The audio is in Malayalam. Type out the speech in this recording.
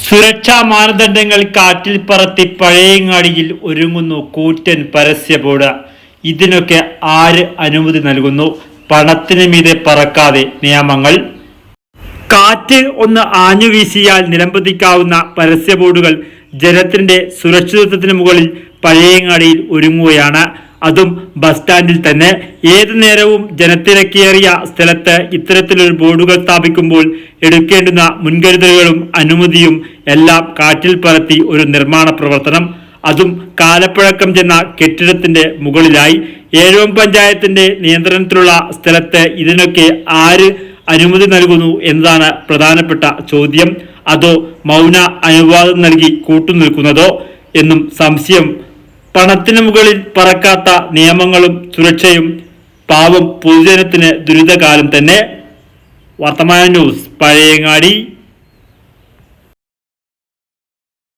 സുരക്ഷാ മാനദണ്ഡങ്ങൾ കാറ്റിൽ പറത്തി പഴയങ്ങാടിയിൽ ഒരുങ്ങുന്നു കൂറ്റൻ പരസ്യ ബോർഡ്. ഇതിനൊക്കെ ആര് അനുമതി നൽകുന്നു? പണത്തിന് മീതെ പറക്കാതെ നിയമങ്ങൾ. കാറ്റ് ഒന്ന് ആഞ്ഞുവീശിയാൽ നിലംപതിക്കാവുന്ന പരസ്യ ബോർഡുകൾ ജനത്തിന്റെ സുരക്ഷിതത്വത്തിന് മുകളിൽ പഴയങ്ങാടിയിൽ ഒരുങ്ങുകയാണ്. അതും ബസ് സ്റ്റാൻഡിൽ തന്നെ. ഏതു നേരവും ജനത്തിരക്കേറിയ സ്ഥലത്ത് ഇത്തരത്തിലൊരു ബോർഡുകൾ സ്ഥാപിക്കുമ്പോൾ എടുക്കേണ്ടുന്ന മുൻകരുതലുകളും അനുമതിയും എല്ലാം കാറ്റിൽ പറത്തി ഒരു നിർമ്മാണ പ്രവർത്തനം. അതും കാലപ്പഴക്കം ചെന്ന കെട്ടിടത്തിന്റെ മുകളിലായി. ഏഴോം പഞ്ചായത്തിന്റെ നിയന്ത്രണത്തിലുള്ള സ്ഥലത്ത് ഇതിനൊക്കെ ആര് അനുമതി നൽകുന്നു എന്നതാണ് പ്രധാനപ്പെട്ട ചോദ്യം. അതോ മൗന അനുവാദം നൽകി കൂട്ടുനിൽക്കുന്നതോ എന്നും സംശയം. പണത്തിന് മുകളിൽ പറക്കാത്ത നിയമങ്ങളും സുരക്ഷയും പാവം പൊതുജനത്തിന് ദുരിതകാലം തന്നെ. വർത്തമാന ന്യൂസ്, പഴയങ്ങാടി.